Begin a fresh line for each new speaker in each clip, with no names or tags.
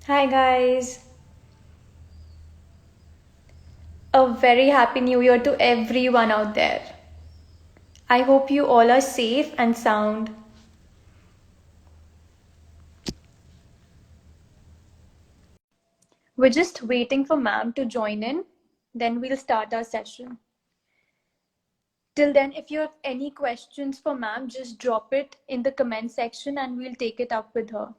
Hi, guys. A very happy new year to everyone out there. I hope you all are safe and sound. We're just waiting for ma'am to join in, then we'll start our session. Till then, if you have any questions for ma'am, just drop it in the comment section and we'll take it up with her.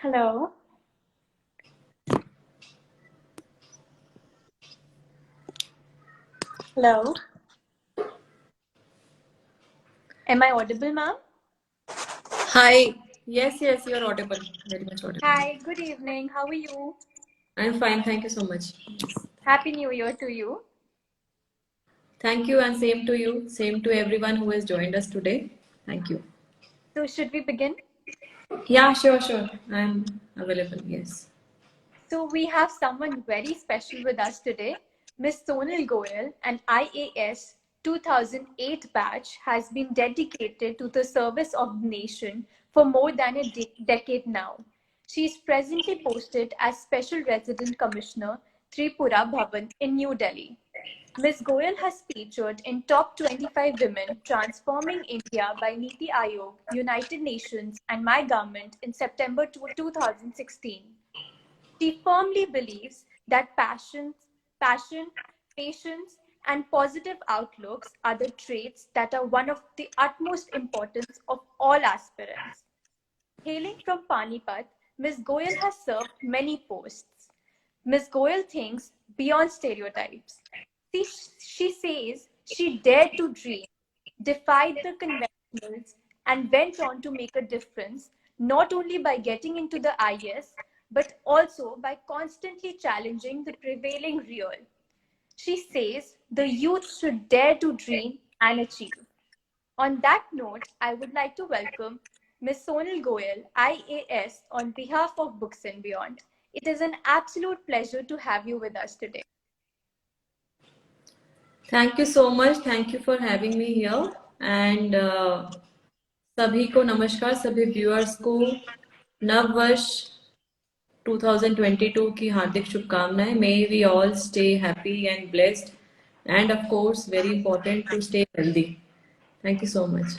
Hello. Hello. Am I audible, ma'am?
Hi. Yes, you're audible. Very much audible.
Hi, good evening. How are you?
I'm fine. Thank you so much.
Happy New Year to you.
Thank you, and same to you. Same to everyone who has joined us today. Thank you.
So, should we begin?
Yeah, sure. I'm available. Yes.
So we have someone very special with us today. Miss Sonal Goyal, an IAS 2008 batch, has been dedicated to the service of the nation for more than a decade now. She is presently posted as Special Resident Commissioner, Tripura Bhavan in New Delhi. Ms. Goyal has featured in Top 25 Women Transforming India by Niti Aayog, United Nations, and My Government in September 2016. She firmly believes that passion, patience, and positive outlooks are the traits that are one of the utmost importance of all aspirants. Hailing from Panipat, Ms. Goyal has served many posts. Ms. Goyal thinks beyond stereotypes. She says she dared to dream, defied the conventionals, and went on to make a difference, not only by getting into the IS, but also by constantly challenging the prevailing real. She says the youth should dare to dream and achieve. On that note, I would like to welcome Ms. Sonal Goyal, IAS, on behalf of Books and Beyond. It is an absolute pleasure to have you with us today.
Thank you so much. Thank you for having me here. And सभी को नमस्कार सभी viewers को नव वर्ष 2022 की हार्दिक शुभकामनाएं. May we all stay happy and blessed, and of course, very important to stay healthy. Thank you so much.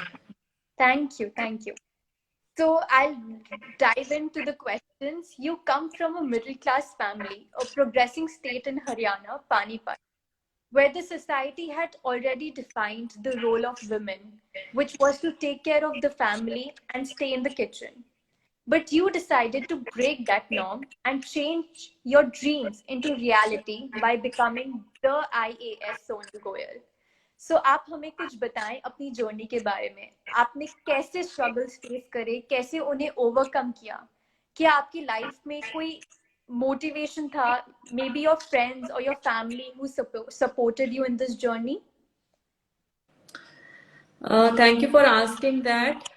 Thank you. Thank you. So I'll dive into the questions. You come from a middle class family, a progressing state in Haryana, Panipat, where the society had already defined the role of women, which was to take care of the family and stay in the kitchen. But you decided to break that norm and change your dreams into reality by becoming the IAS Sonal Goyal. So आप हमें कुछ बताएं अपनी journey के बारे में. आपने कैसे स्ट्रगल्स फेस करे, कैसे उन्हें ओवरकम किया? क्या आपकी लाइफ में कोई motivation था, maybe your friends or your family who supported you in this journey?
Thank you for asking that.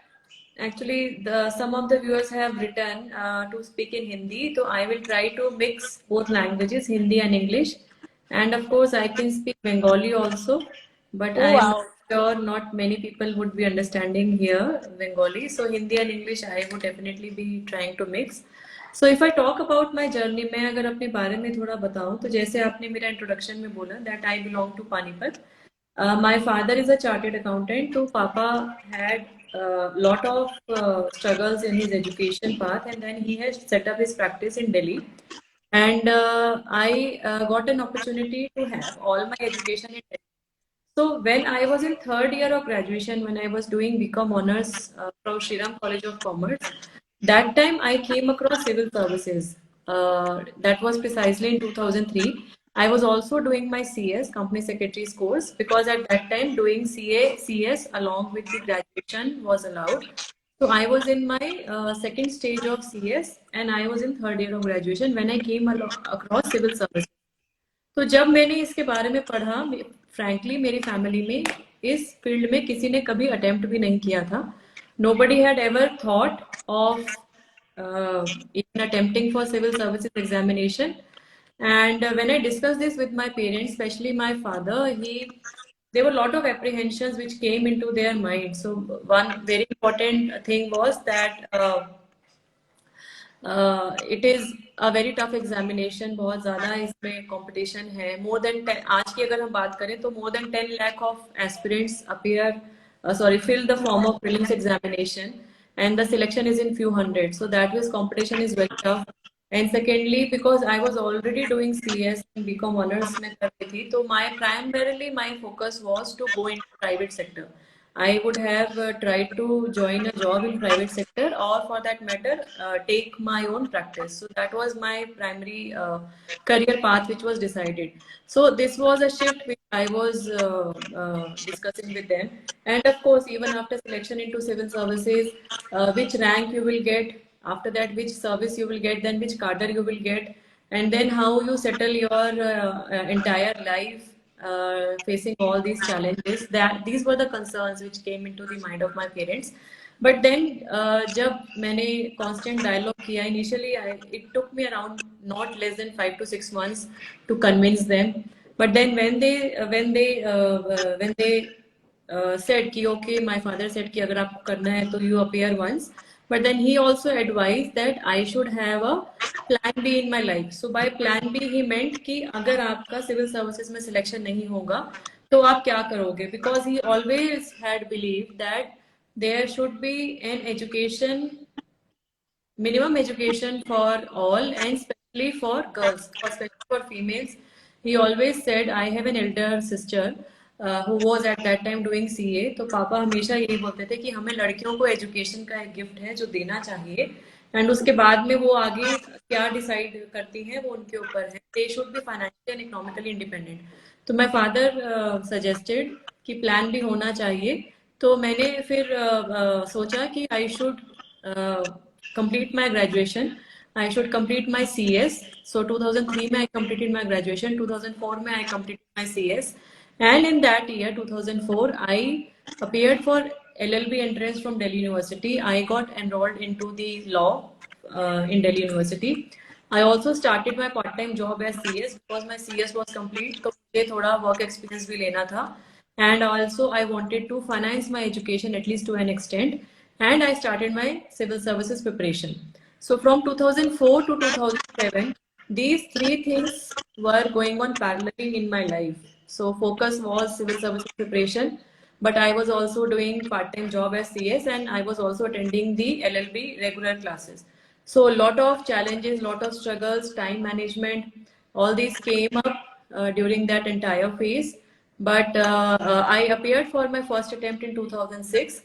Actually, some of the viewers have written to speak in Hindi, so I will try to mix both languages, Hindi and English. And of course, I can speak Bengali also, but
Oh,
I am
wow.
sure not many people would be understanding here Bengali. So Hindi and English, I would definitely be trying to mix. So if I talk about my journey, मैं अगर अपने बारे में थोड़ा बताऊं तो जैसे आपने मेरा इंट्रोडक्शन में बोला that I belong to Panipat. My father is a chartered accountant, so Papa had a lot of struggles in his education path, and then he has set up his practice in Delhi. And I got an opportunity to have all my education in Delhi. So when I was in third year of graduation, when I was doing BCom honors from Shriram College of Commerce, that time I came across civil services. That was precisely in 2003. I was also doing my CS, Company Secretary's course, because at that time doing CA, CS along with the graduation was allowed. So I was in my second stage of CS and I was in third year of graduation when I came across civil services. तो जब मैंने इसके बारे में पढ़ा, frankly मेरी family में इस फील्ड में किसी ने कभी अटेम्प्ट भी नहीं किया था. Nobody had ever thought of even attempting for civil services examination. And when I discussed this with my parents, especially my father, there were a lot of apprehensions which came into their mind. So one very important thing was that it is a very tough examination. बहुत ज्यादा इसमें competition है. More than 10, आज की अगर हम बात करें तो more than 10 lakh of aspirants appear fill the form of prelims examination, and the selection is in few hundred, so that was competition is very tough. And secondly, because I was already doing CS and BCom honors में कर रही थी, तो primarily my focus was to go into private sector. I would have tried to join a job in private sector, or for that matter, take my own practice. So that was my primary career path, which was decided. So this was a shift which I was discussing with them. And of course, even after selection into civil services, which rank you will get, after that, which service you will get, then which cadre you will get, and then how you settle your entire life facing all these challenges. That these were the concerns which came into the mind of my parents. But then जब मैंने constant dialogue किया, initially it took me around not less than 5 to 6 months to convince them. But then when they said कि okay, my father said कि अगर आपको करना है तो you appear once. But then he also advised that I should have a plan B in my life. So by plan B he meant कि अगर आपका civil services में selection नहीं होगा तो आप क्या करोगे? Because he always had believed that there should be an education, minimum education for all, and especially for girls, especially for females. He always said, I have an elder sister who was at that time doing CA. तो पापा हमेशा यही बोलते थे कि हमें लड़कियों को एजुकेशन का एक गिफ्ट है जो देना चाहिए, एंड उसके बाद में वो आगे क्या डिसाइड करती हैं वो उनके ऊपर है. They should be financially and economically independent. तो माय फादर सजेस्टेड कि प्लान भी होना चाहिए. तो मैंने फिर सोचा कि I should complete my graduation. I should complete my CS. So 2003 में I completed my graduation. 2004 में I completed my CS. And in that year, 2004, I appeared for LLB entrance from Delhi University. I got enrolled into the law in Delhi University. I also started my part-time job as CS because my CS was complete. तो मुझे थोड़ा work experience भी लेना था. And also I wanted to finance my education at least to an extent. And I started my civil services preparation. So from 2004 to 2007, these three things were going on parallelly in my life. So focus was civil services preparation, but I was also doing part-time job as CS, and I was also attending the LLB regular classes. So a lot of challenges, lot of struggles, time management, all these came up during that entire phase. But I appeared for my first attempt in 2006.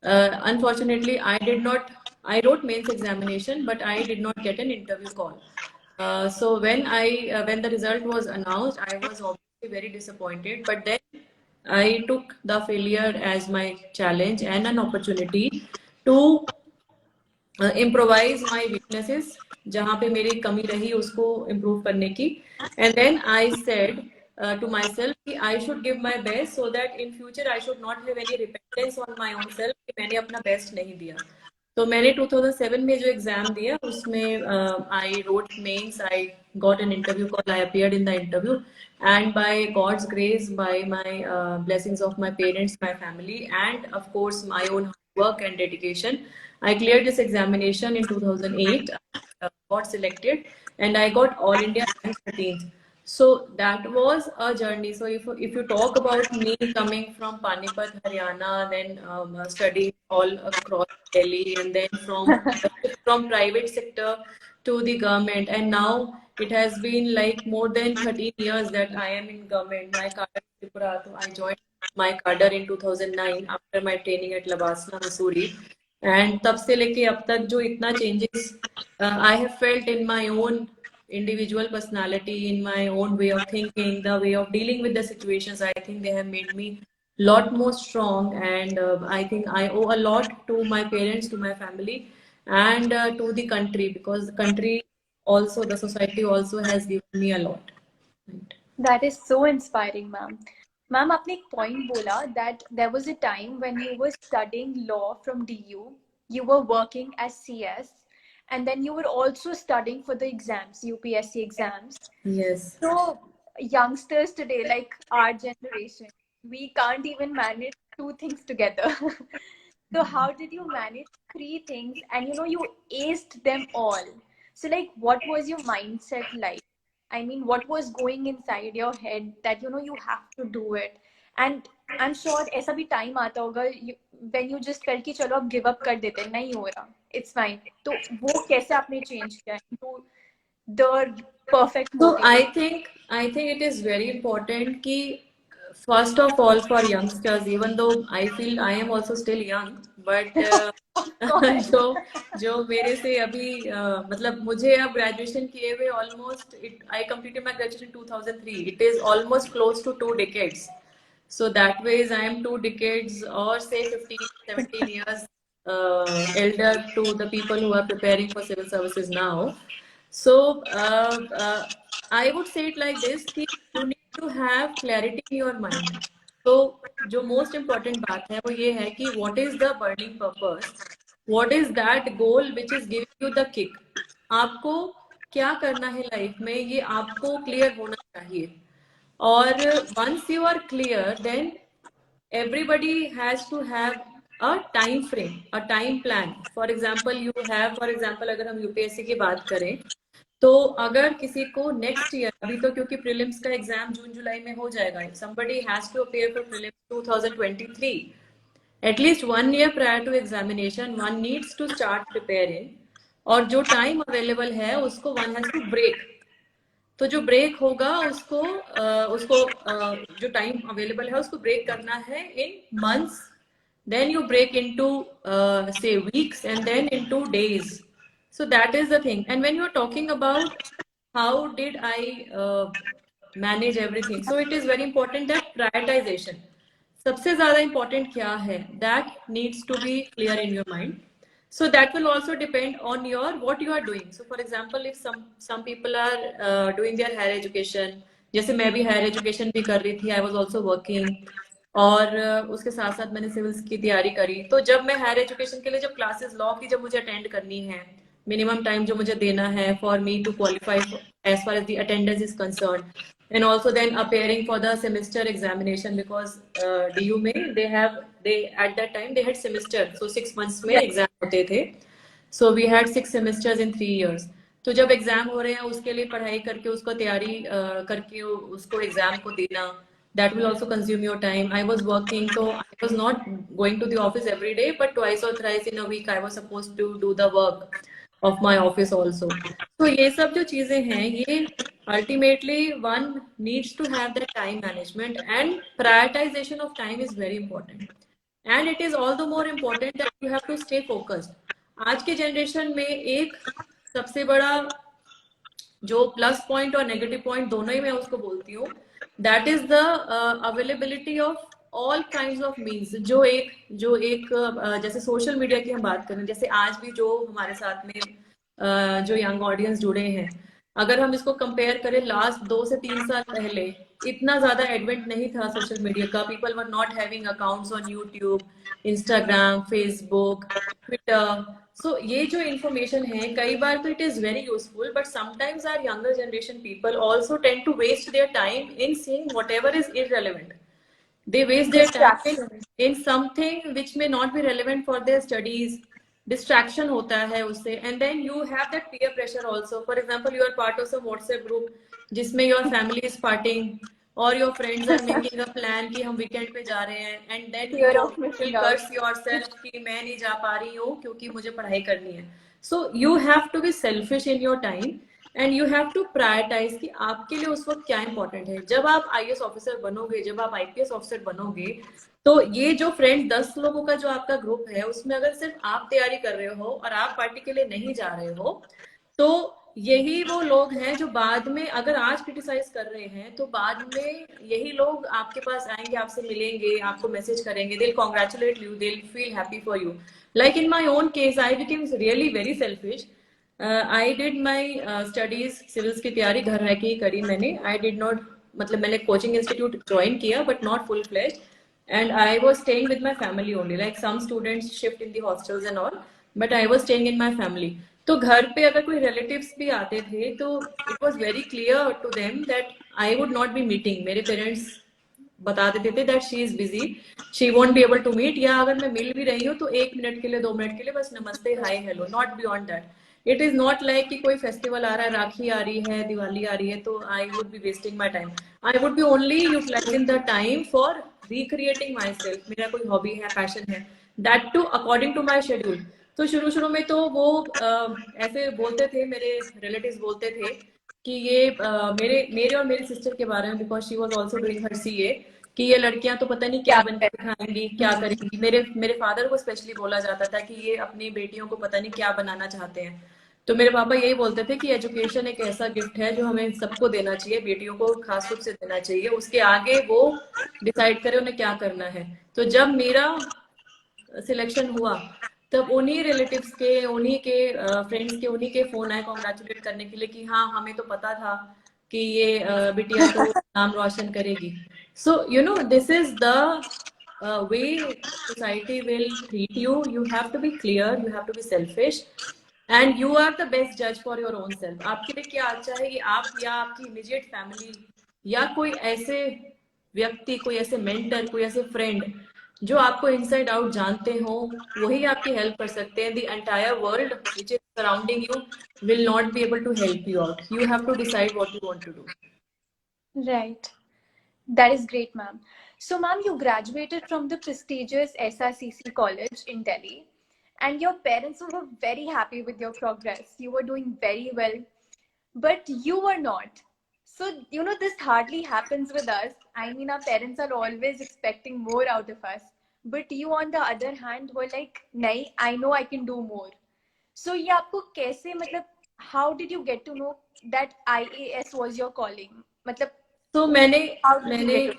Unfortunately, I wrote mains examination, but I did not get an interview call. So when the result was announced, I was obviously very disappointed. But then I took the failure as my challenge and an opportunity to improvise my weaknesses, जहाँ पे मेरी कमी रही उसको improve करने की. And then I said to myself कि I should give my best so that in future I should not have any repentance on my own self कि मैंने अपना best नहीं दिया. तो मैंने 2007 में जो एग्जाम दिया उसमें I wrote mains, I got an interview call, I appeared in the interview, and by God's grace, by my blessings of my parents, my family, and of course my own work and dedication, I cleared this examination in 2008, got selected, and I got All India rank 13th. So that was a journey. So if you talk about me coming from Panipat, Haryana, then studying all across Delhi, and then from private sector to the government, and now it has been like more than 13 years that I am in government. My cadre is Tripura, so I joined my cadre in 2009 after my training at Labasna, Mussoorie, and तब से लेके अब तक जो इतना changes I have felt in my own individual personality, in my own way of thinking, the way of dealing with the situations. I think they have made me lot more strong, and I think I owe a lot to my parents, to my family, and to the country, because the country also, the society also has given me a lot. Right.
That is so inspiring, ma'am. Ma'am, आपने एक point बोला that there was a time when you were studying law from DU, you were working as CS, and then you were also studying for the exams, UPSC exams.
Yes.
So youngsters today, like our generation, we can't even manage two things together. So how did you manage three things and you aced them all? So like what was your mindset like? I mean, what was going inside your head that you have to do it? And I'm sure ऐसा भी time आता होगा when you just felt कि चलो अब give up कर देते हैं, नहीं हो रहा, it's fine. तो वो कैसे आपने change किया into the perfect
So
motivation?
I think it is very important कि first of all for youngsters, even though I feel I am also still young, but
Of course.
जो जो मेरे से अभी मतलब मुझे अब ग्रेजुएशन किए हुए almost I completed my graduation in 2003. It is almost close to 2 decades. So that ways I am 2 decades or say 15, 17 years elder to the people who are preparing for civil services now. So I would say it like this कि you need to have clarity in your mind. तो जो most important बात है वो ये है कि what is the burning purpose, what is that goal which is giving you the kick. आपको क्या करना है लाइफ में, ये आपको क्लियर होना चाहिए. और once you are clear, then everybody has to have a time frame, a time plan. For example, you have, for example, अगर हम यूपीएससी की बात करें, तो अगर किसी को नेक्स्ट ईयर, अभी तो क्योंकि प्रीलिम्स का एग्जाम जून जुलाई में हो जाएगा, somebody has to appear for prelims 2023, at least 1 year prior to examination one needs to start preparing. और जो टाइम अवेलेबल है उसको one has to break. तो जो ब्रेक होगा उसको जो टाइम अवेलेबल है उसको ब्रेक करना है in months, then you break into say weeks, and then into days. So that is the thing. And when you're talking about how did I manage everything, so it is very important that prioritization सबसे ज्यादा important क्या है, that needs to be clear in your mind. So that will also depend on your what you are doing. So for example, if some people are doing their higher education, जैसे मैं भी higher education भी कर रही थी, I was also working, और उसके साथ साथ मैंने सिविल्स की तैयारी करी. तो जब मैं हायर एजुकेशन के लिए जब क्लासेस लॉ की जब मुझे अटेंड करनी है, मिनिमम टाइम जो मुझे देना है for me to qualify as far as the attendance is concern, and also then appearing for the semester examination, because DU में they at that time they had semester, so 6 months में
Yeah.
Exam होते थे. So we had 6 semesters in 3 years. तो जब exam हो रहे हैं उसके लिए पढ़ाई करके उसको तैयारी करके उसको एग्जाम को देना, that will also consume your time. I was working, so I was not going to the office every day, but twice or thrice in a week I was supposed to do the work of my office also. So ये सब जो चीजें हैं, ये ultimately one needs to have that time management, and prioritization of time is very important. And it is all the more important that you have to stay focused. आज के generation में एक सबसे बड़ा जो प्लस पॉइंट और negative point दोनों ही मैं उसको बोलती हूँ, that is the availability of all kind of means. जो एक जैसे सोशल मीडिया की हम बात करें, जैसे आज भी जो हमारे साथ में जो यंग ऑडियंस जुड़े हैं, अगर हम इसको कंपेयर करें लास्ट 2 से 3 साल पहले, इतना ज्यादा एडवेंट नहीं था सोशल मीडिया का. People were not having accounts on YouTube, Instagram, Facebook, Twitter. So ये जो इंफॉर्मेशन है, कई बार तो it is very useful, but sometimes our younger generation people also tend to waste their time in seeing whatever is irrelevant. They waste their time
Distraction.
in something which may not be relevant for their studies. Distraction होता है उससे, and then you have that peer pressure also. For example, you are part of some WhatsApp group जिसमें your family is parting और your friends are making a plan कि हम weekend पे जा रहे हैं, and then
Fear
you
of
will
missing out.
Curse yourself कि मैं नहीं जा पा रही हूँ क्योंकि मुझे पढ़ाई करनी है. So you have to be selfish in your time and you have to prioritize कि आपके लिए उस वक्त क्या इंपॉर्टेंट है. जब आप आईएएस ऑफिसर बनोगे, जब आप आईपीएस ऑफिसर बनोगे, तो ये जो फ्रेंड 10 लोगों का जो आपका ग्रुप है, उसमें अगर सिर्फ आप तैयारी कर रहे हो और आप पार्टी के लिए नहीं जा रहे हो, तो यही वो लोग हैं जो बाद में, अगर आज क्रिटिसाइज कर रहे हैं, तो बाद में यही लोग आपके पास आएंगे, आपसे मिलेंगे, आपको मैसेज करेंगे, they'll congratulate you, they'll feel happy for you. Like in my own case, I became really very selfish. I did my studies, civils की तैयारी घर रह के ही करी मैंने. I did not, मतलब मैंने कोचिंग इंस्टीट्यूट ज्वाइन किया, but not full fledged. And I was staying with my family only. Like some students shift in the hostels and all, but I was staying in my family. तो घर पे अगर कोई relatives भी आते थे तो it was very clear to them that I would not be meeting. मेरे पेरेंट्स बता देते थे that she is busy, she won't be able to meet, या अगर मैं मिल भी रही हूँ तो 1 मिनट के लिए, 2 मिनट के लिए, बस नमस्ते, hi, hello, not beyond that. It is not like कि कोई फेस्टिवल आ रहा है, राखी आ रही है, दिवाली आ रही है, तो I would be wasting my time. I would be only utilizing the time for recreating my self. मेरा कोई हॉबी है, पैशन है, that too according to my schedule. तो शुरू शुरू में तो वो ऐसे बोलते थे, मेरे रिलेटिव्स बोलते थे कि ये मेरे मेरे और मेरी सिस्टर के बारे में, because she was also doing her CA, कि ये लड़कियां तो पता नहीं क्या बन के दिखाएंगी, क्या करेंगी. मेरे फादर को स्पेशली बोला जाता था कि ये अपनी बेटियों को पता नहीं क्या बनाना चाहते हैं. तो मेरे पापा यही बोलते थे कि एजुकेशन एक ऐसा गिफ्ट है जो हमें सबको देना चाहिए, बेटियों को खास रूप से देना चाहिए, उसके आगे वो डिसाइड करे उन्हें क्या करना है. तो जब मेरा सिलेक्शन हुआ, तब उन्हीं रिलेटिव्स के, उन्हीं के फ्रेंड्स के, उन्हीं के फोन आए कॉन्ग्रेचुलेट करने के लिए कि हाँ, हमें तो पता था कि ये बिटिया तो नाम रोशन करेगी. So you know, this is the way society will treat you. You have to be clear, you have to be selfish, and you are the best जज फॉर योर ओन सेल्फ. आपके लिए क्या अच्छा है, ये आप या आपकी इमीडिएट फैमिली या कोई ऐसे व्यक्ति, कोई ऐसे मेंटर, कोई ऐसे फ्रेंड जो आपको इनसाइड आउट जानते हो, वही आपकी हेल्प कर सकते हैं. The entire world which is surrounding you will not be able to help you out. You have to decide what you want to do.
Right. That is great, ma'am. So, ma'am, you graduated from the prestigious SRCC college in Delhi, and your parents were very happy with your progress. You were doing very well, but you were not. So, you know, this hardly happens with us. I mean, our parents are always expecting more out of us. But you, on the other hand, were like, nahi, I know I can do more. So, ये आपको कैसे, मतलब, how did you get to know that IAS was your calling? मतलब,
तो
how did you get to know?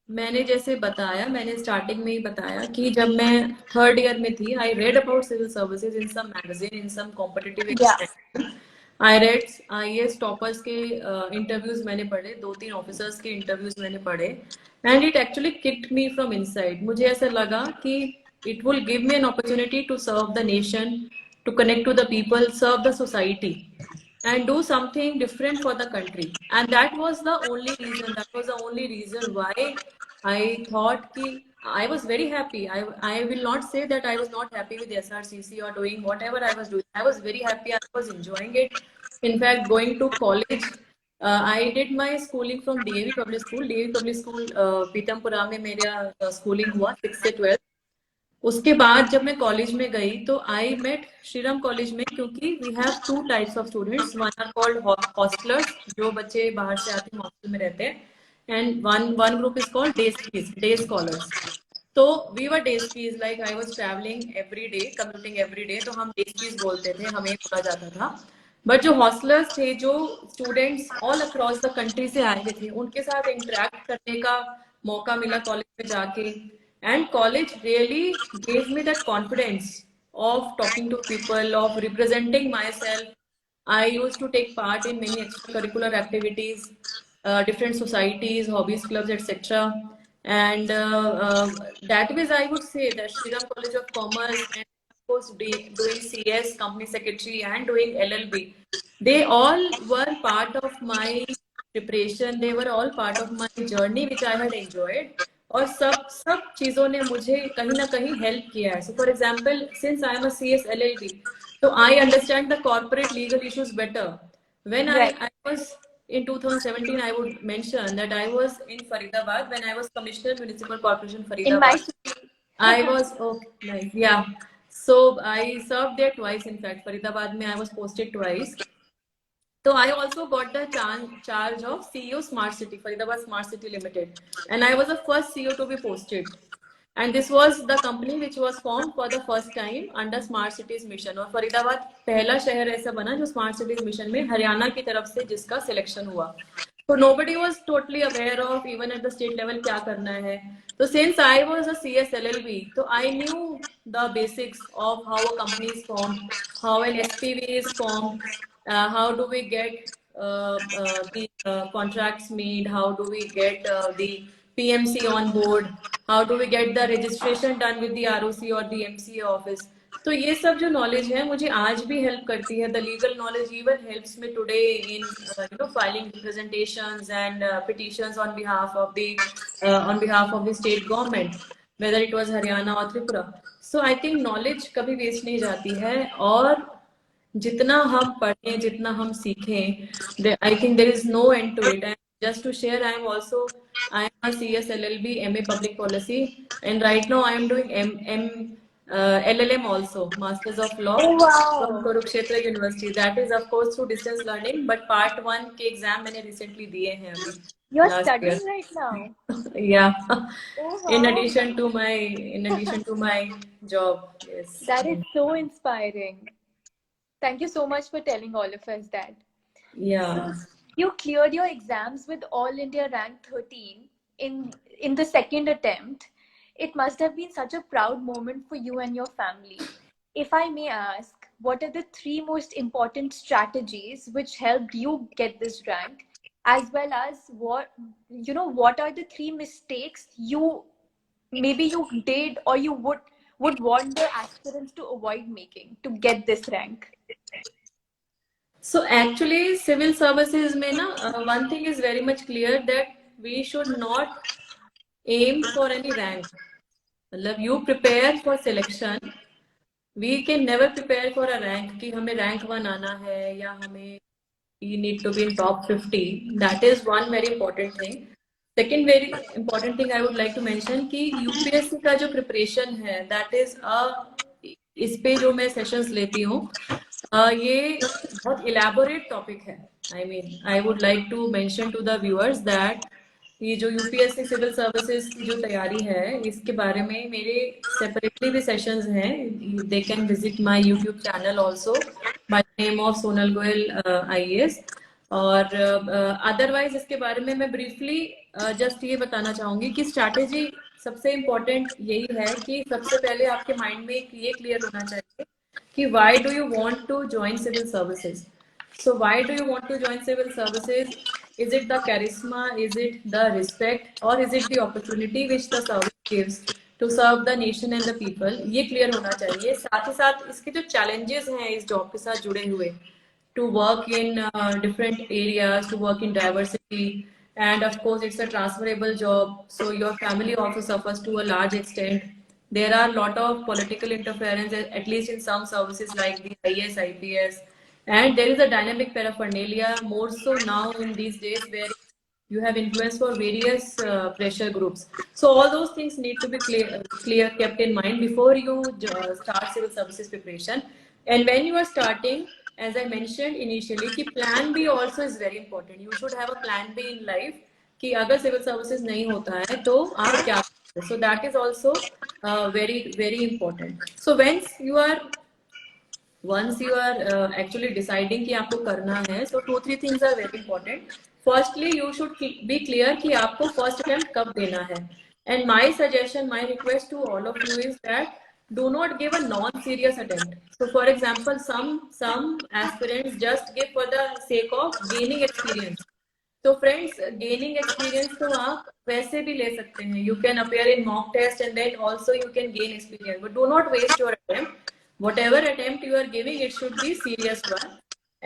मैंने जैसे बताया, मैंने स्टार्टिंग में ही बताया कि जब मैं थर्ड ईयर में थी, I read about civil services in some magazine, in some competitive exam. I read IAS toppers के इंटरव्यूज मैंने पढ़े, 2-3 ऑफिसर्स के इंटरव्यूज मैंने पढ़े, and it actually kicked me from inside. मुझे ऐसा लगा कि it will give me an opportunity to serve the nation, to connect to the people, serve the society, and do something different for the country. And that was the only reason, that was the only reason why I thought ki I was very happy. I will not say that I was not happy with SRCC or doing whatever I was doing. I was very happy. I was enjoying it. In fact, going to college, I did my schooling from DAV Public School. DAV Public School, Pitampura में मेरा schooling हुआ 6 से 12. उसके बाद जब मैं college में गई तो आई मेट श्रीराम कॉलेज में, क्योंकि we have 2 types of students. One are called hostellers, जो बच्चे बाहर से आते हैं हॉस्टल में रहते हैं, and one group is called day scholars. तो we were day skis, like I was travelling every day, commuting every day, तो हम डे स्कीज बोलते थे, हमें बोला जाता था. बट जो हॉस्टलर्स थे, जो students all across the country से आए थे, उनके साथ इंटरेक्ट करने का मौका मिला कॉलेज में जाके. And college really gave me that confidence of talking to people, of representing myself. I used to take part in many extracurricular activities, different societies, hobbies, clubs, etc. And that was, I would say, that Shriram College of Commerce, and of course doing CS, company secretary, and doing LLB, they all were part of my preparation. They were all part of my journey, which I had enjoyed. और सब सब चीजों ने मुझे कहीं ना कहीं help किया है. So for example, since I am a CS LLB, so I understand the corporate legal issues better. When
Right.
I was in 2017, I would mention that I was in Faridabad when I was Commissioner Municipal Corporation
In my
Faridabad.
city.
I was, oh, nice, yeah. So I served there twice. In fact, Faridabad mein I was posted twice. So I also got the charge of CEO Smart City, Faridabad Smart City Limited, and I was the first CEO to be posted. And this was the company which was formed for the first time under Smart Cities Mission. और फरीदाबाद पहला शहर ऐसा बना जो Smart Cities Mission में हरियाणा की तरफ से जिसका सिलेक्शन हुआ. So nobody was totally aware of even at the state level क्या करना है. So since I was a CS LLB, so I knew the basics of how a company is formed, how an SPV is formed, how do we get the contracts made, how do we get the PMC on board, how do we get the registration done with the ROC or the MCA office. तो ये सब जो knowledge है मुझे आज भी help करती है. The legal knowledge even helps me today in filing representations and petitions on behalf of the state government, whether it was Haryana or Tripura. So I think knowledge कभी वेस्ट नहीं जाती है, और जितना हम पढ़ें, जितना हम सीखें, I think there is no end to it. And just to share, I am a CS LLB MA Public Policy, and right now I am doing LLM also, Masters of Law
Oh
from
wow.
Kurukshetra University. That is of course through distance learning, but part 1 के exam मैंने recently दिए हैं अभी
You're
last year.
studying right now.
Yeah.
Oh
In
wow.
addition to my job, yes.
That is so inspiring. Thank you so much for telling all of us that.
Yeah.
You cleared your exams with All India rank 13 in the second attempt. It must have been such a proud moment for you and your family. If I may ask, what are the three most important strategies which helped you get this rank, as well as what are the three mistakes you did or you would want the aspirants to avoid making to get this rank?
So actually, civil services में ना one thing is very much clear that we should not aim for any rank. मतलब you prepare for selection. We can never prepare for a rank कि हमें rank 1 आना है या हमें we need to be in top 50. That is one very important thing. Second very important thing I would like to mention कि UPSC का जो preparation है, that is इस पे जो मैं sessions लेती हूँ, ये बहुत elaborate topic है. I mean, I would like to mention to the viewers that ये जो यूपीएससी सिविल सर्विसेज की जो तैयारी है इसके बारे में मेरे सेपरेटली भी सेशंस हैं. They can visit my YouTube channel also by name of Sonal Goyal IAS. और अदरवाइज इसके बारे में मैं ब्रीफली जस्ट ये बताना चाहूंगी कि स्ट्रैटेजी सबसे इम्पोर्टेंट यही है कि सबसे पहले आपके माइंड में ये क्लियर होना चाहिए कि why do you want to join civil services. So why do you want to join civil services? Is it the charisma? Is it the respect? Or is it the opportunity which the service gives to serve the nation and the people? ये clear होना चाहिए. साथ ही साथ इसके जो challenges हैं इस job के साथ जुड़े हुए, to work in different areas, to work in diversity, and of course it's a transferable job. So your family also suffers to a large extent. There are a lot of political interference, at least in some services like the IAS, IPS. And there is a dynamic paraphernalia, more so now in these days, where you have influence for various pressure groups. So all those things need to be clear kept in mind before you start civil services preparation. And when you are starting, as I mentioned initially, कि plan B also is very important. You should have a plan B in life कि अगर civil services नहीं होता है तो आप क्या करें. So that is also very very important. So once you are actually deciding कि आपको करना है, so 2-3 things are very important. Firstly, you should be clear कि आपको first attempt कब देना है. And my suggestion, my request to all of you is that do not give a non-serious attempt. So for example, some aspirants just give for the sake of gaining experience. तो friends, gaining experience तो आप वैसे भी ले सकते हैं. You can appear in mock test and then also you can gain experience, but do not waste your attempt. whatever attempt you are giving, it should be serious one.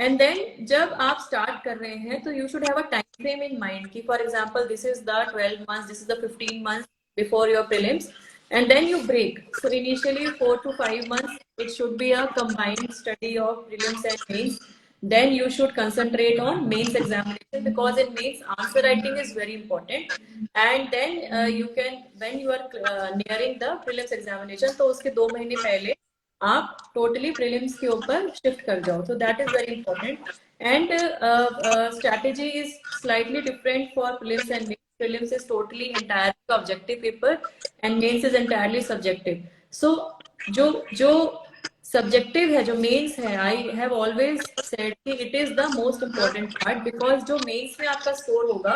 And then जब आप start कर रहे हैं तो you should have a time frame in mind कि for example this is the 12 months, this is the 15 months before your prelims, and then you break. So initially 4 to 5 months, it should be a combined study of prelims and mains. Then you should concentrate on mains examination, because in mains answer writing is very important. And then you can, when you are nearing the prelims examination, तो उसके 2 महीने पहले आप totally prelims के ऊपर shift कर जाओ. So that is very important. And strategy is slightly different for prelims and mains. Prelims is totally entirely objective paper, and mains is entirely subjective. So जो सब्जेक्टिव है, जो मेंस है, I have always said कि it is the most important part, because जो mains में आपका score होगा,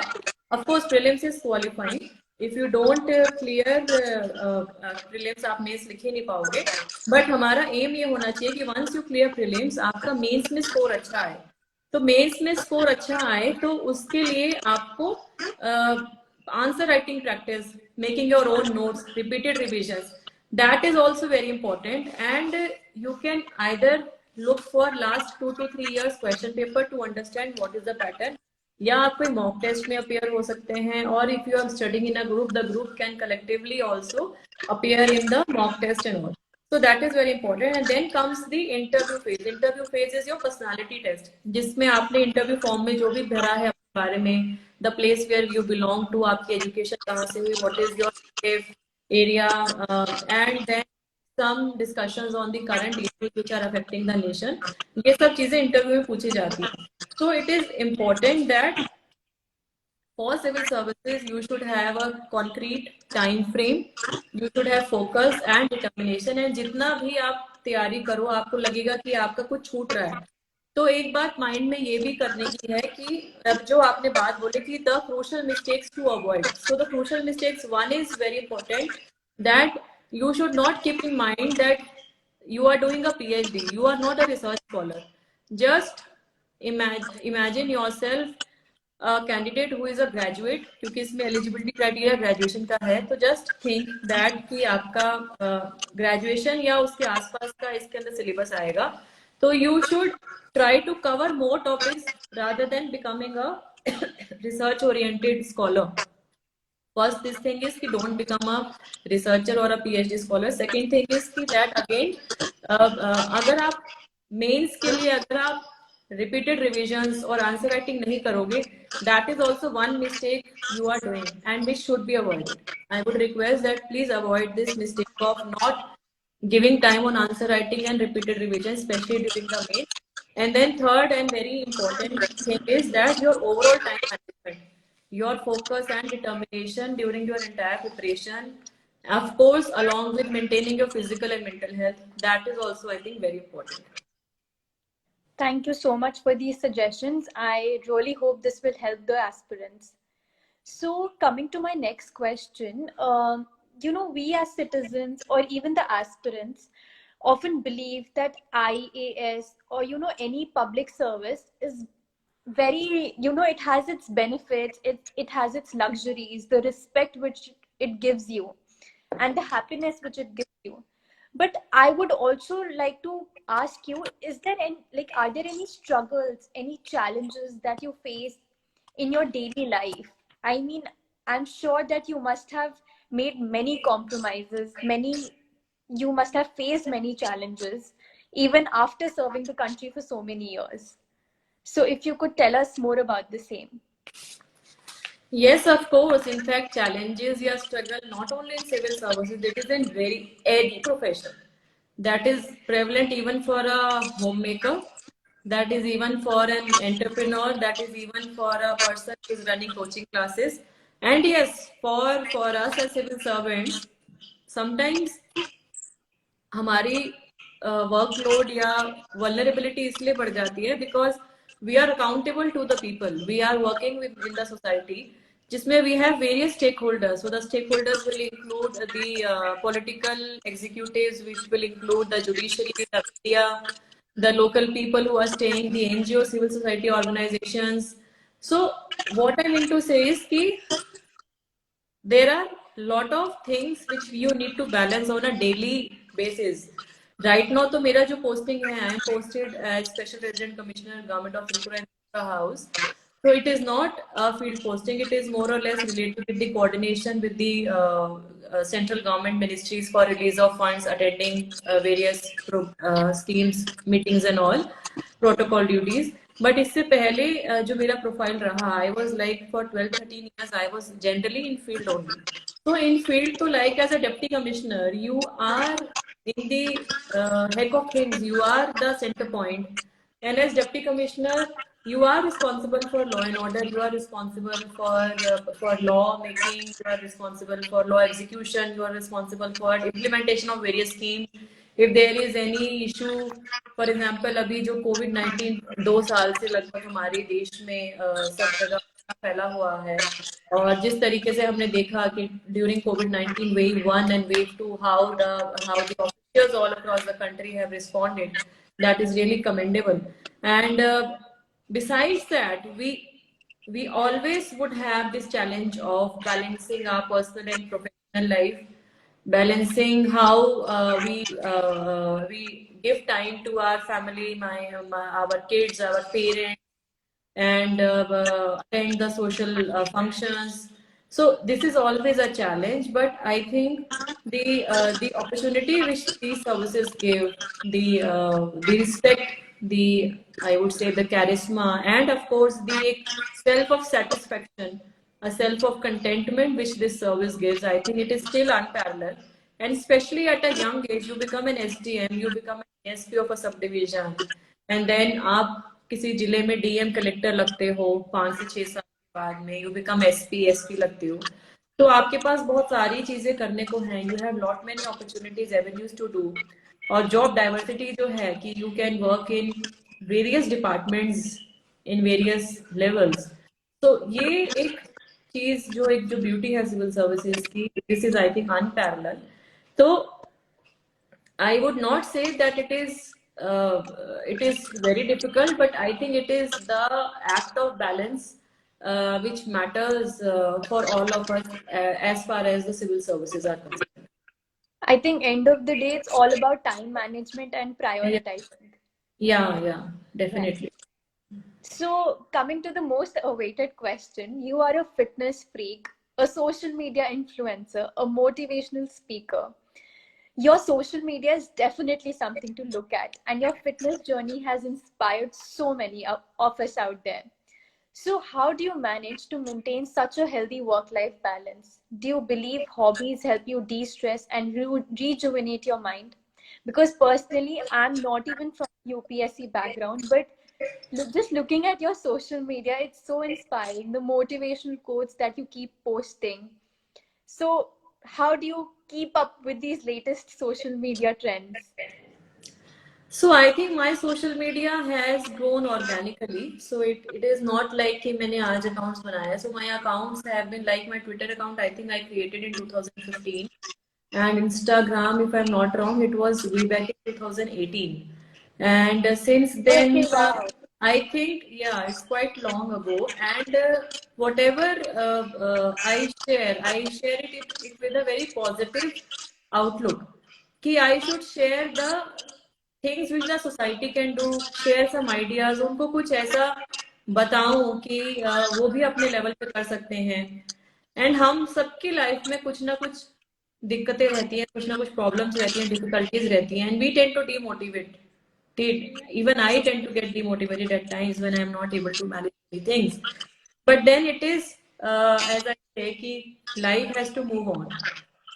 of course prelims is qualifying, if you don't clear prelims आप मेंस लिख ही नहीं पाओगे. बट हमारा एम ये होना चाहिए कि वंस यू क्लियर प्रीलिम्स, आपका मेंस में स्कोर अच्छा आए. तो मेंस में स्कोर अच्छा आए तो उसके लिए आपको answer writing practice, making your own notes, repeated revisions, that is also very important. And you can either look for last 2 to 3 years question paper to understand what is the pattern, या आप कोई mock test में appear हो सकते हैं, और if you are studying in a group, the group can collectively also appear in the mock test and all. So that is very important. And then comes the interview phase. Interview phase is your personality test, जिसमें आपने interview form में जो भी भरा है अपने बारे में, the place where you belong to, आपकी education कहाँ से हुई, what is your area, and then some discussions on the current issues which are affecting the nation. ये सब चीजें इंटरव्यू में पूछी जाती हैं. So it is important that for civil services you should have a concrete time frame, you should have focus and determination. and जितना भी आप तैयारी करो, आपको लगेगा कि आपका कुछ छूट रहा है, तो एक बात माइंड में ये भी करने की है कि अब जो आपने बात बोली कि the crucial mistakes to avoid. So the crucial mistakes, one is very important, that you should not keep in mind that you are doing a PhD, you are not a research scholar. Just imagine yourself a candidate who is a graduate, क्योंकि इसमें eligibility criteria graduation का है. तो just think that कि आपका graduation या उसके आसपास का इसके अंदर syllabus आएगा, तो you should try to cover more topics rather than becoming a research oriented scholar. First, this thing is कि don't become a researcher or a PhD scholar. Second thing is कि that again, अगर आप mains के लिए अगर आप repeated revisions और answer writing नहीं करोगे, that is also one mistake you are doing and which should be avoided. I would request that please avoid this mistake of not giving time on answer writing and repeated revision, especially during the mains. And then third and very important thing is that your overall time management, your focus and determination during your entire preparation, of course along with maintaining your physical and mental health, that is also, I think, very important.
Thank you so much for these suggestions. I really hope this will help the aspirants. So coming to my next question, we as citizens or even the aspirants often believe that IAS or, any public service is very, it has its benefits, it has its luxuries, the respect which it gives you, and the happiness which it gives you. But I would also like to ask you, are there any struggles, any challenges that you face in your daily life? I mean, I'm sure that you must have made many compromises, you must have faced many challenges, even after serving the country for so many years. So if you could tell us more about the same.
Yes, of course. In fact, challenges or struggle not only in civil services, it is in any profession. That is prevalent even for a homemaker, that is even for an entrepreneur, that is even for a person who is running coaching classes. And yes, for us as civil servants, sometimes हमारी workload या vulnerability इसलिए बढ़ जाती है because we are accountable to the people, we are working in the society, जिसमें we have various stakeholders. So the stakeholders will include the political executives, which will include the judiciary, the media, the local people who are staying, the NGO, civil society organizations. So what I mean to say is that there are lot of things which you need to balance on a daily basis. Right now, तो मेरा जो posting है, I am posted as Special Resident Commissioner, Government of Tripura and Tripura House. So it is not a field posting. It is more or less related with the coordination with the central government ministries for release of funds, attending various schemes, meetings and all, protocol duties. But इससे पहले जो मेरा profile रहा, I was like for 12-13 years, I was generally in field only. So in field, to like as a deputy commissioner, you are in the heck of things. You are the center point, and as deputy commissioner, you are responsible for law and order. You are responsible for law making. You are responsible for law execution. You are responsible for implementation of various schemes. If there is any issue, for example, अभी जो COVID-19 2 साल से लगभग हमारे देश में सब जगह फैला हुआ है, और जिस तरीके से हमने देखा कि during COVID-19 wave 1 and wave 2, how the officials all across the country have responded, that is really commendable. And besides that, we always would have this challenge of balancing our personal and professional life, balancing how we give time to our family, our kids, our parents, and attend the social functions. So this is always a challenge, but I think the opportunity which these services give, the respect, the, I would say, the charisma, and of course the self of satisfaction, a self of contentment which this service gives, I think it is still unparalleled. And especially at a young age, you become an SDM, you become an SP of a subdivision, and then आप किसी जिले में DM collector लगते हो 5 से 6 साल के बाद में, you become SP लगते हो, तो आपके पास बहुत सारी चीजें करने को हैं, you have lot many opportunities, avenues to do. और जॉब डाइवर्सिटी जो है कि you can work in various departments in various levels. तो ये एक चीज जो ब्यूटी है सिविल सर्विसेज की, this is I think unparalleled. तो I would not say that it is very difficult, but I think it is the act of balance which matters for all of us as far as the civil services are concerned.
I think end of the day, it's all about time management and prioritizing.
Yeah, definitely.
So, coming to the most awaited question, you are a fitness freak, a social media influencer, a motivational speaker. Your social media is definitely something to look at, and your fitness journey has inspired so many of us out there. So, how do you manage to maintain such a healthy work life balance? Do you believe hobbies help you de stress and rejuvenate your mind? Because personally, I'm not even from UPSC background, but just looking at your social media, it's so inspiring. The motivational quotes that you keep posting. So, how do you keep up with these latest social media trends?
So I think my social media has grown organically. So it is not like कि मैंने आज accounts बनाया. So my accounts have been like my Twitter account. I think I created in 2015, and Instagram, if I'm not wrong, it was way back in 2018. And since then,
Okay, wow.
I think it's quite long ago. And whatever I share it with a very positive outlook. कि I should share the things which the society can do, share some ideas, उनको कुछ ऐसा बताऊं कि वो भी अपने level पे कर सकते हैं. एंड हम सबकी लाइफ में कुछ ना कुछ दिक्कतें रहती हैं, कुछ ना कुछ प्रॉब्लम्स रहती हैं, डिफिकल्टीज रहती हैं, and we tend to demotivate. Even I tend to get demotivated at times when I'm not able to manage many things. But then it is, as I say, कि life has to move on.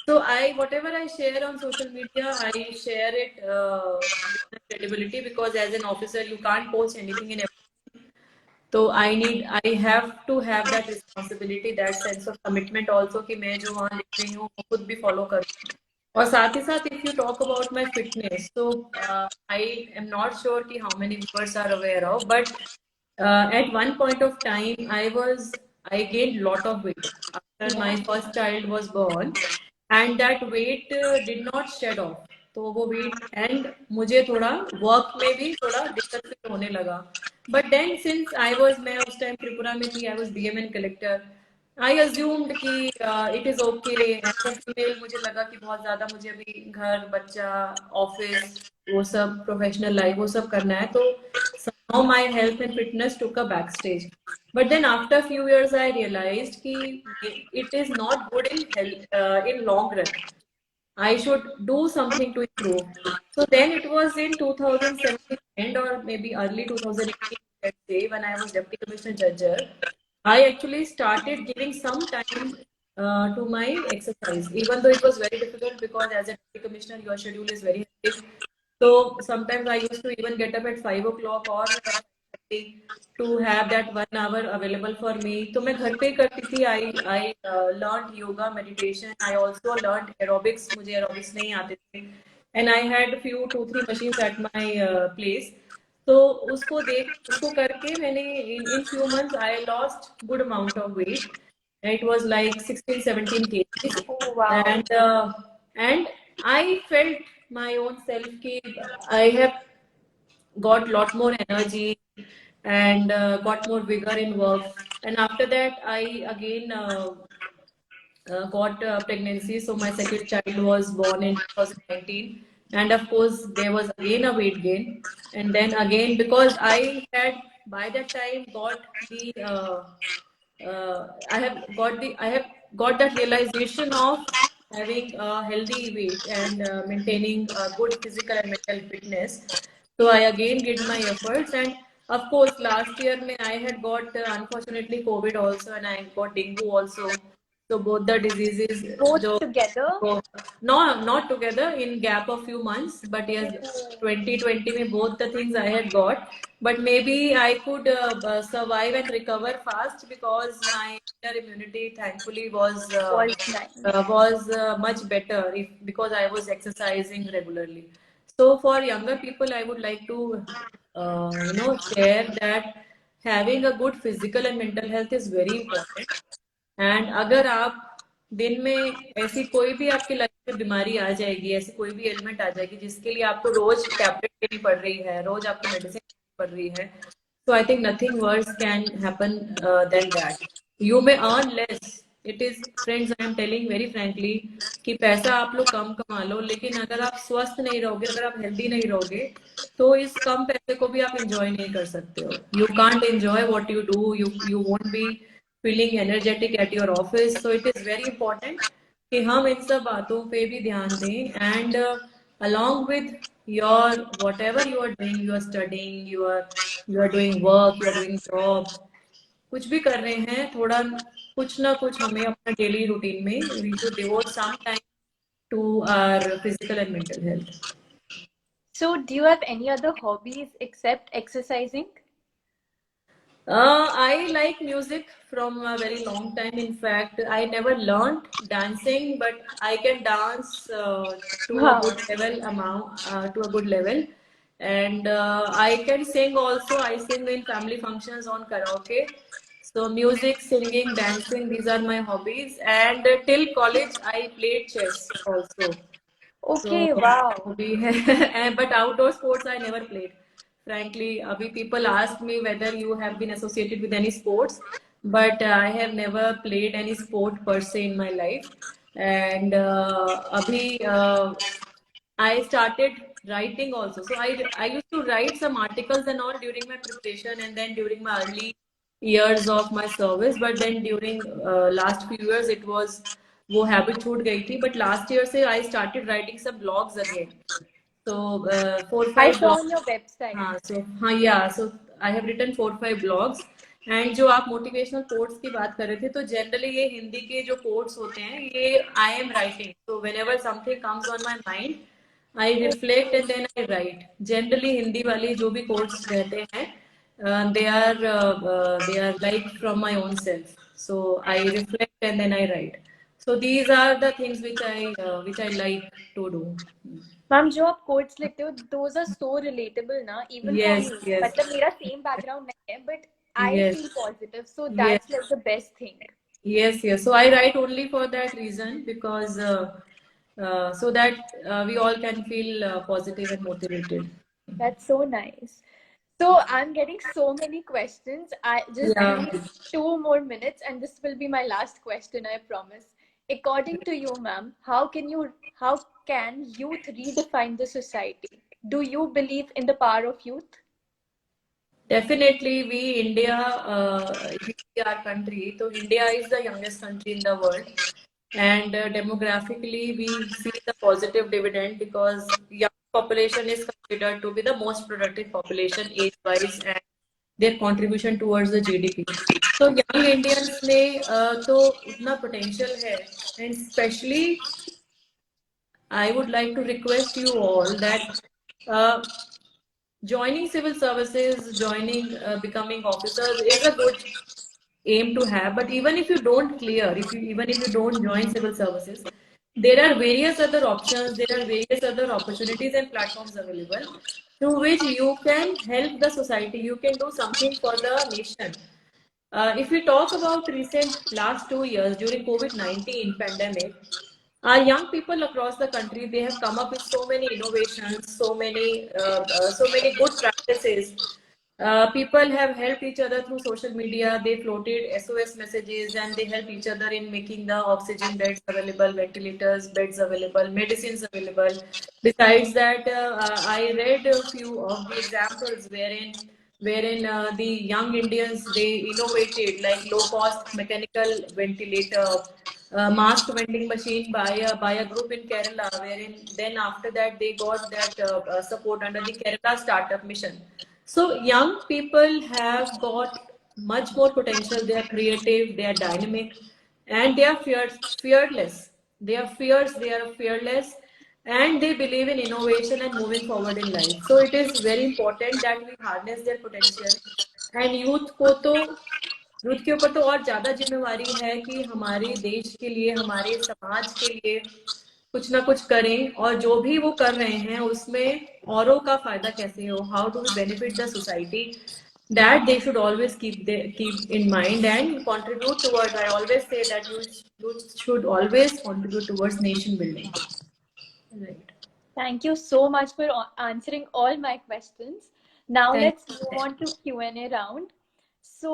So whatever I share on social media, I share it with credibility, because as an officer, you can't post anything in everything. So I have to have that responsibility, that sense of commitment also कि मैं जो वहाँ लिख रही हूँ वो खुद भी follow करूँ. और साथ ही साथ, if you talk about my fitness, so I am not sure कि how many viewers are aware of, but at one point of time, I gained lot of weight after my first child was born, and that weight did not shed off. तो वो weight, and मुझे थोड़ा work में भी थोड़ा दिक्कत feel होने लगा. But then since मैं उस time त्रिपुरा में थी, I was DMN collector. I assumed कि it is okay. As a female मुझे लगा कि बहुत ज़्यादा मुझे अभी घर, बच्चा, ऑफिस, वो सब, प्रोफेशनल लाइफ, वो सब करना है, तो now my health and fitness took a backstage. But then after a few years, I realized that it is not good in health in long run. I should do something to improve. So then it was in 2017 end or maybe early 2018, let's say, when I was Deputy Commissioner Jajjar, I actually started giving some time to my exercise, even though it was very difficult because as a Deputy Commissioner, your schedule is very hectic. So sometimes I used to even get up at 5 o'clock or 5:30 to have that 1 hour available for me. तो मैं घर पे ही करती थी. I learned yoga, meditation. I also learned aerobics. मुझे aerobics नहीं आते थे. And I had few 2-3 machines at my place. तो उसको करके मैंने in few months I lost good amount of weight. It was like 16-17 kgs.
Oh, wow.
And I felt my own self ki I have got lot more energy and got more vigor in work. And after that, I again got pregnancy. So my second child was born in 2019. And of course, there was again a weight gain. And then again, because I had by that time got I have got that realization of having a healthy weight and maintaining good physical and mental fitness. So I again did my efforts, and of course, last year I had got unfortunately COVID also, and I got dengue also. So both the diseases,
Both together?
no, not together in gap of few months, but yes, 2020 में both the things I had got. But maybe I could survive and recover fast because my inner immunity thankfully was much better because I was exercising regularly. So for younger people, I would like to share that having a good physical and mental health is very important. And अगर आप दिन में ऐसी कोई भी आपकी life में बीमारी आ जाएगी, ऐसी कोई भी एलिमेंट आ जाएगी जिसके लिए आपको रोज टैबलेट लेनी पड़ रही है, रोज आपको मेडिसिन लेनी पड़ रही है, so I think nothing worse can happen than that. You may earn less. It is, friends, I am telling very frankly कि पैसा आप लोग कम कमा लो, लेकिन अगर आप स्वस्थ नहीं रहोगे, अगर आप हेल्दी नहीं रहोगे, तो इस कम पैसे को भी आप एंजॉय नहीं कर सकते हो. You can't enjoy what you do. You won't be feeling energetic at your office. So it is very important कि हम इन सब बातों पे भी ध्यान दें. And along with your whatever you are doing, you are studying, you are doing work, you are doing job, कुछ भी कर रहे हैं, थोड़ा कुछ ना कुछ हमें अपना डेली रूटीन में we should devote some time to our physical and mental health.
So, do you have any other hobbies except exercising?
I like music from a very long time. In fact, I never learned dancing, but I can dance to a
Wow.
good level, and I can sing also. I sing in family functions on karaoke. So music, singing, dancing, these are my hobbies. And till college, I played chess also.
Okay,
So
wow.
but outdoor sports I never played. Frankly, abhi people ask me whether you have been associated with any sports, but I have never played any sport per se in my life. And I started writing also. So I used to write some articles and all during my preparation and then during my early years of my service. But then during last few years, it was वो habit छूट गई थी. But last year से I started writing सब blogs again. So 4-5
I saw
blogs.
on your website.
So I have written 4-5 blogs. And जो आप motivational quotes की बात कर रहे थे, तो जनरली ये हिंदी के जो कोट्स होते हैं, ये आई एम राइटिंग. तो whenever something comes on my mind, I reflect and then I write. Generally Hindi वाली जो भी कोट्स रहते हैं, they are like from my own self. So I reflect and then I write. So these are the things which I like to do.
Ma'am जो आप quotes लिखते हो, those are so relatable ना, even for
Yes,
me.
yes,
मतलब मेरा same background नहीं है, but I
yes,
feel positive, so
yes,
that's like the best thing.
yes, yes. So I write only for that reason because so that we all can feel positive and motivated.
That's so nice. So I'm getting so many questions. I just
Yeah.
need 2 more minutes, and this will be my last question, I promise. According to you, ma'am, how can youth redefine the society? Do you believe in the power of youth?
Definitely, we India, if you see our country, so India is the youngest country in the world, and demographically, we see the positive dividend because young population is considered to be the most productive population age-wise and their contribution towards the GDP. So young Indians में तो उतना potential है, and especially I would like to request you all that. Uh, Joining civil services, joining becoming officers is a good aim to have. But even if you don't clear, if you even if you don't join civil services, there are various other options. There are various other opportunities and platforms available through which you can help the society. You can do something for the nation. If we talk about recent last 2 years during COVID-19 pandemic, our young people across the country, they have come up with so many innovations, so many good practices. People have helped each other through social media. They floated SOS messages and they help each other in making the oxygen beds available, ventilators, beds available, medicines available. Besides that, I read a few of the examples wherein the young Indians, they innovated like low cost mechanical ventilator, mask vending machine by a group in Kerala, wherein then after that they got that support under the Kerala Startup Mission. So young people have got much more potential. They are creative, they are dynamic, and they are fearless. They are fierce, they are fearless, and they believe in innovation and moving forward in life. So it is very important that we harness their potential. And youth के ऊपर तो और ज्यादा जिम्मेवारी है कि हमारे देश के लिए, हमारे समाज के लिए कुछ ना कुछ करें, और जो भी वो कर रहे हैं उसमें औरों का फायदा कैसे हो, how to benefit the society, that they should always keep in mind and contribute towards. I always say that you should always contribute towards nation building. Right.
Thank you so much for answering all my questions. Now
Thank
let's move on to Q&A round. So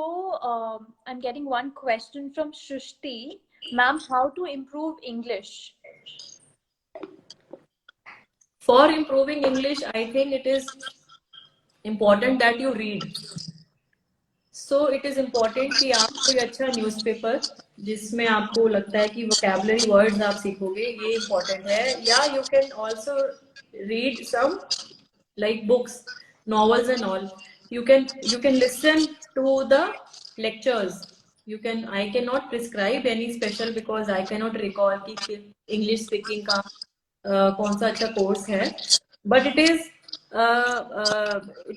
I'm getting one question from Shrishti. Ma'am, how to improve English?
For improving English, I think it is important that you read. So it is important कि आप कोई अच्छा newspaper जिसमें आपको लगता है कि vocabulary words आप सीखोगे, ये important है. या you can also read some like books, novels and all. You can listen to the lectures. I cannot prescribe any special because I cannot recall कि English speaking का कौन सा अच्छा course है. But it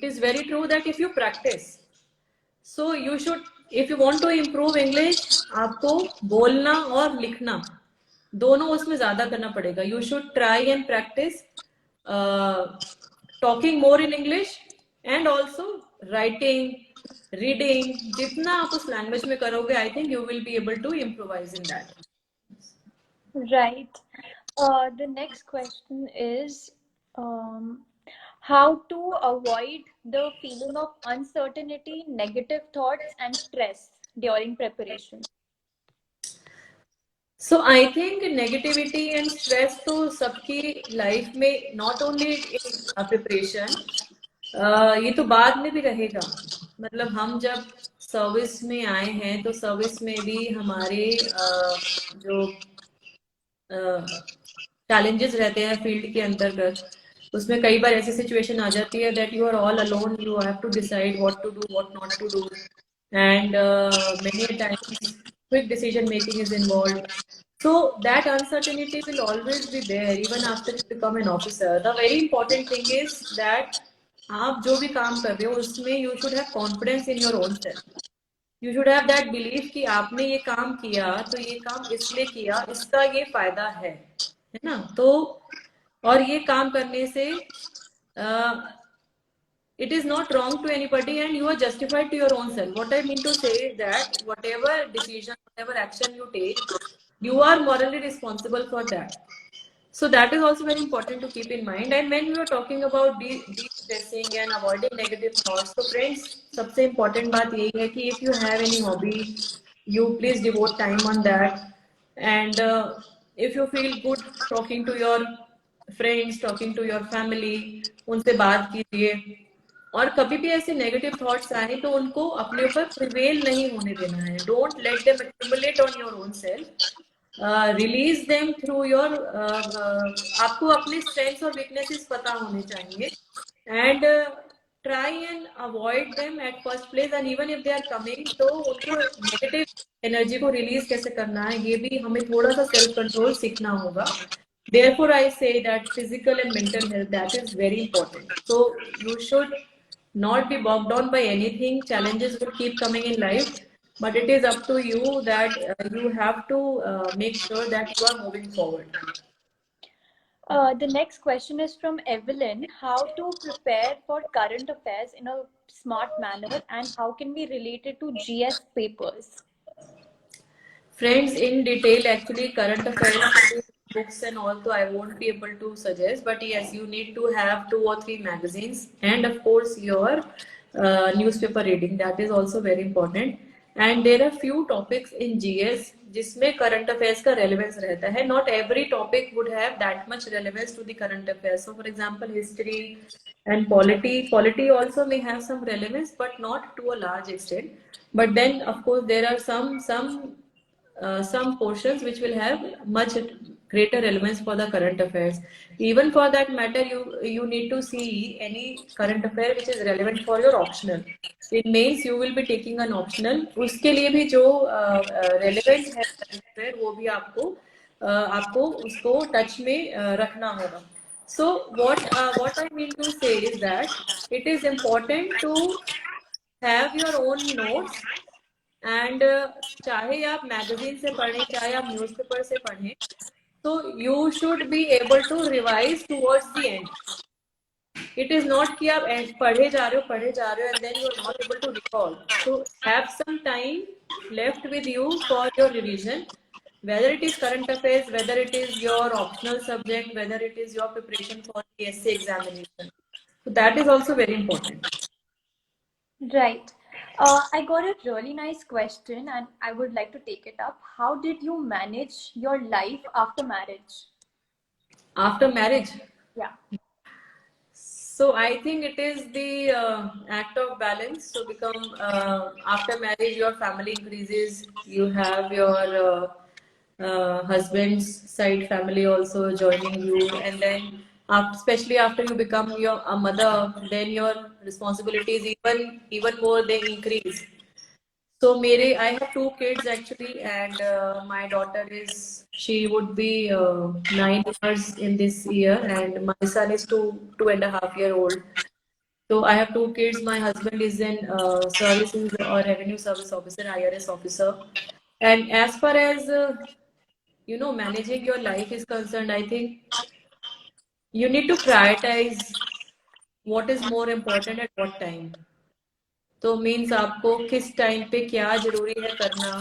is very true that if you practice, so you should, if you want to improve English, आपको बोलना और लिखना दोनों उसमें ज्यादा करना पड़ेगा. You should try and practice talking more in English and also writing, reading. जितना आप उस language में करोगे, I think you will be able to improvise in that.
Right. The next question is how to avoid the feeling of uncertainty, negative thoughts, and stress during preparation.
So I think negativity and stress तो सबकी life में, not only in preparation, ये तो बाद में भी रहेगा. मतलब हम जब सर्विस में आए हैं तो सर्विस में भी हमारे जो चैलेंजेस रहते हैं फील्ड के अंतर्गत, उसमें कई बार ऐसी सिचुएशन आ जाती है that you are all alone, you have to decide what to do, what not to do, and many times quick decision making is involved. So that uncertainty will always be there even after you become an officer. The very important thing is that आप जो भी काम कर रहे हो उसमें you should have confidence in your own self. You should have that belief कि आपने ये काम किया तो ये काम इसलिए किया, इसका ये फायदा है ना. तो और ये काम करने से it is not wrong to anybody and you are justified to your own self. What I mean to say is that whatever decision, whatever action you take, you are morally responsible for that. So that is also very important to keep in mind. And when we are talking about de-stressing and avoiding negative thoughts, so friends, सबसे important बात यही है कि if you have any hobby, you please devote time on that. And if you feel good talking to your friends, talking to your family, उनसे बात कीजिए. और कभी भी ऐसे नेगेटिव थॉट्स आए तो उनको अपने ऊपर प्रिवेल नहीं होने देना है. Don't let them accumulate on your own self. Release them through your, आपको अपने स्ट्रेंथ्स और वीकनेसेस पता होने चाहिए. And try and avoid them at first place. And even if they are coming, तो उनको नेगेटिव एनर्जी को रिलीज कैसे करना है, ये भी हमें थोड़ा सा सेल्फ कंट्रोल सीखना होगा. Therefore, I say that physical and mental health, that is very important. So you should not be bogged down by anything. Challenges will keep coming in life, but it is up to you that you have to make sure that you are moving forward.
The next question is from Evelyn. How to prepare for current affairs in a smart manner, and how can we relate it to GS papers?
Friends, in detail, actually, current affairs books and all, so I won't be able to suggest. But yes, you need to have 2 or 3 magazines, and of course, your newspaper reading. That is also very important. And there are few topics in GS जिसमें current affairs का relevance रहता है. Not every topic would have that much relevance to the current affairs. So, for example, history and polity also may have some relevance, but not to a large extent. But then, of course, there are some portions which will have much greater relevance for the current affairs. Even for that matter, you need to see any current affair which is relevant for your optional. In mains you will be taking an optional. उसके लिए भी जो relevant है current affair, वो भी आपको उसको touch में रखना होगा. So what I mean to say is that it is important to have your own notes. And चाहे आप मैगजीन से पढ़ें, चाहे आप न्यूज़पेपर से पढ़ें, तो you should be able to revise towards the end. It is not कि आप पढ़े जा रहे हो and then you are not able to recall. So have some time left with you for your revision, whether it is current affairs, whether it is your optional subject, whether it is your preparation for the essay examination. So that is also very important.
Right. I got a really nice question and I would like to take it up. How did you manage your life after marriage?
After marriage?
Yeah.
So I think it is the act of balance. So after marriage, your family increases. You have your husband's side family also joining you, and then especially after you become a mother, then your responsibilities even more they increase. So I have 2 kids actually, and my daughter she would be 9 years in this year, and my son is 2.5 year old. So I have 2 kids. My husband is in services or revenue service officer, IRS officer. And as far as managing your life is concerned, I think you need to prioritize what is more important at what time. तो means आपको किस time पे क्या जरूरी है करना.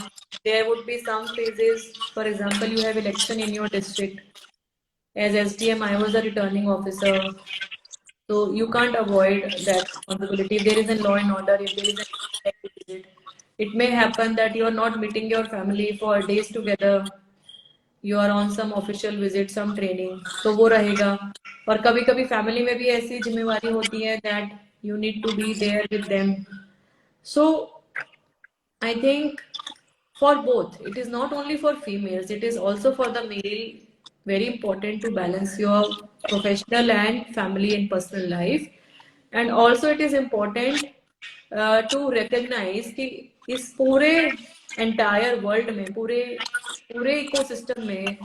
There would be some phases, for example, you have election in your district. As SDM, I was a returning officer, so you can't avoid that responsibility. If there is a law and order, if there is a visit, it may happen that you are not meeting your family for days together. You are on some official visit, some training, तो वो रहेगा. और कभी कभी family में भी ऐसी जिम्मेवारी होती है that you need to be there with them. So I think for both, it is not only for females, it is also for the male, very important to balance your professional and family and personal life. And also it is important to recognize कि इस पूरे entire world में, पूरे ecosystem में,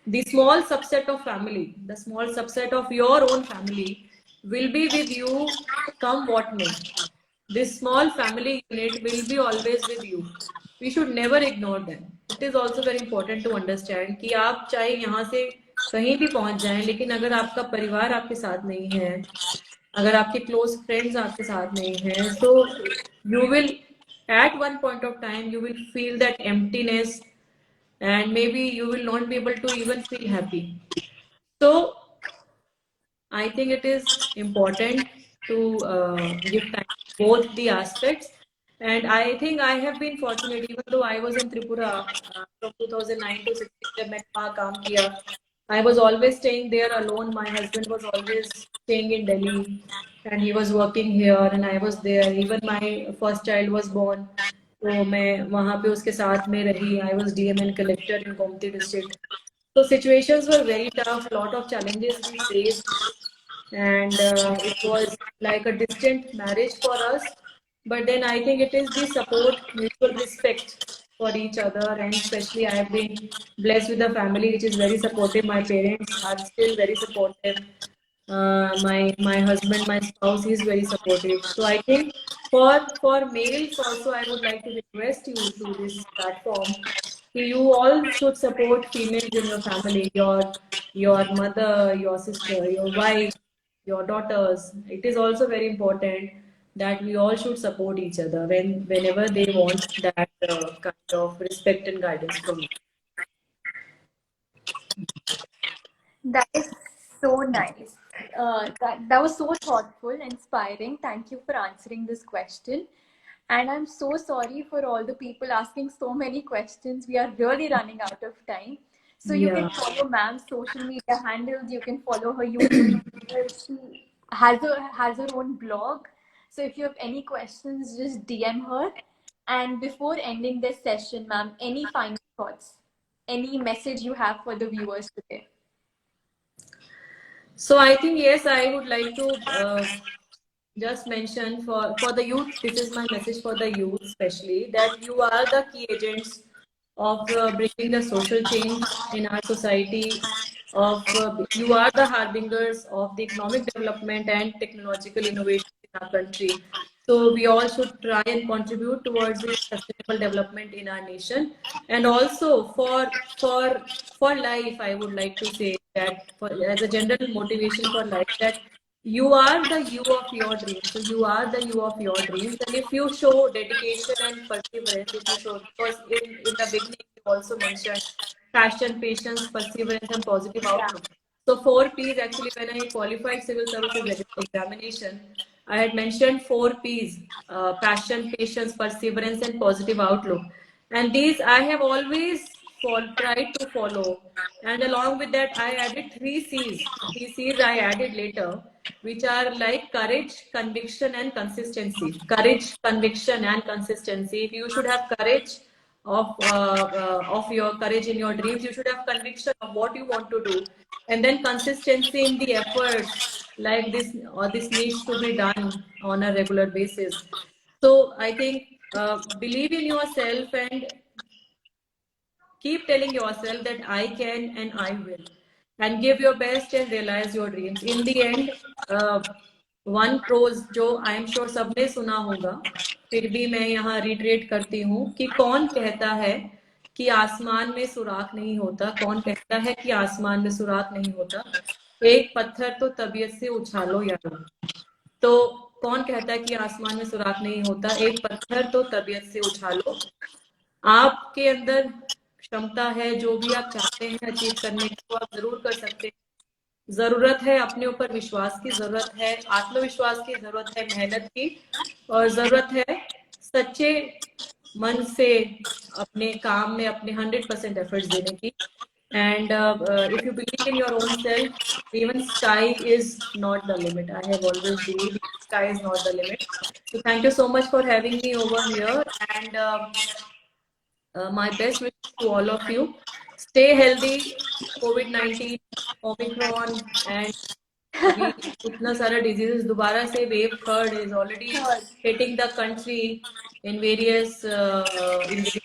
the small subset of family, the small subset of your own family will be with you come what may. This small family unit will be always with you. We should never ignore them. It is also very important to understand कि आप चाहे यहाँ से कहीं भी पहुंच जाएं, लेकिन अगर आपका परिवार आपके साथ नहीं है, अगर आपके क्लोज फ्रेंड्स आपके साथ नहीं हैं, so you will at one point of time you will feel that emptiness, and maybe you will not be able to even feel happy. So I think it is important to give time to both the aspects. And I think I have been fortunate, even though I was in Tripura from 2009 to 16 जब मैंने वहाँ काम किया, I was always staying there alone. My husband was always staying in Delhi. and he was working here and I was there. Even my first child was born. तो मैं वहाँ पे उसके साथ में रही. I was DMN collector in Gomti district. So situations were very tough. Lot of challenges we faced, and it was like a distant marriage for us. But then I think it is the support, mutual respect for each other, and especially I have been blessed with a family which is very supportive. My parents are still very supportive. My husband, my spouse, he's very supportive. So I think for males also, I would like to request you through this platform. You all should support females in your family, your mother, your sister, your wife, your daughters. It is also very important that we all should support each other whenever they want that kind of respect and guidance from you.
That is so nice. That was so thoughtful, inspiring. Thank you for answering this question. And I'm so sorry for all the people asking so many questions. We are really running out of time. So you can
Yeah.
follow ma'am's social media handles. You can follow her YouTube channel. She has her own blog. So if you have any questions, just DM her. And before ending this session, ma'am, any final thoughts? Any message you have for the viewers today?
So I think yes, I would like to just mention for the youth. This is my message for the youth, especially that you are the key agents of bringing the social change in our society. You are the harbingers of the economic development and technological innovation in our country. So we all should try and contribute towards the sustainable development in our nation. And also for life, I would like to say that as a general motivation for life, that you are the you of your dreams. So you are the you of your dreams. And if you show dedication and perseverance, if you show, because in the beginning you also mentioned passion, patience, perseverance, and positive outlook. So 4 P's actually, when I qualified civil services examination, I had mentioned 4 P's: passion, patience, perseverance, and positive outlook. And these I have always tried to follow. And along with that, I added 3 C's. 3 C's I added later, which are like courage, conviction, and consistency. Courage, conviction, and consistency. If you should have courage of your courage in your dreams, you should have conviction of what you want to do, and then consistency in the efforts, like this needs to be done on a regular basis. So I think believe in yourself and keep telling yourself that I can and I will, and give your best and realize your dreams. In the end, one pros जो I am sure सबने सुना होगा, फिर भी मैं यहाँ retreat करती हूँ कि कौन कहता है कि आसमान में सुराख नहीं होता, कौन कहता है कि आसमान में सुराख नहीं होता, एक पत्थर तो तबीयत से उछालो यारो. तो कौन कहता है कि आसमान में सुराख नहीं होता, एक पत्थर तो तबीयत से उछालो. आपके अंदर क्षमता है, जो भी आप चाहते हैं अचीव करने की, वो आप जरूर कर सकते हैं. जरूरत है अपने ऊपर विश्वास की, जरूरत है आत्मविश्वास की, जरूरत है मेहनत की, और जरूरत है सच्चे मन से अपने काम में अपने 100% एफर्ट्स देने की. And if you believe in your own self, even sky is not the limit. I have always believed sky is not the limit. So thank you so much for having me over here, and my best wishes to all of you. Stay healthy. COVID-19, Omicron, and अभी इतना सारा diseases दोबारा से wave third is already hitting the country in various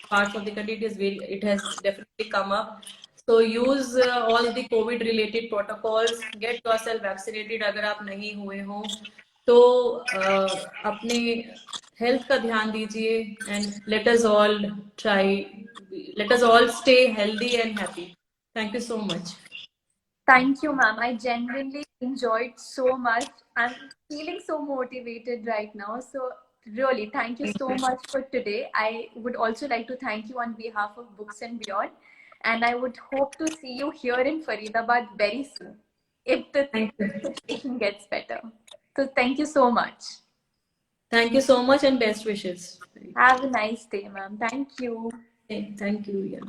parts of the country. It has definitely come up. So use all the COVID related protocols. Get yourself vaccinated अगर आप नहीं हुए हो तो अपने हेल्थ का ध्यान दीजिए. And let us all stay healthy and happy. Thank you so much.
Thank you, ma'am. I genuinely enjoyed so much. I'm feeling so motivated right now. So, really, thank you so much for today. I would also like to thank you on behalf of Books and Beyond. And I would hope to see you here in Faridabad very soon if the situation gets better. So, thank you so much.
Thank you so much and best wishes.
Have a nice day, ma'am. Thank you.
Thank you. Yeah.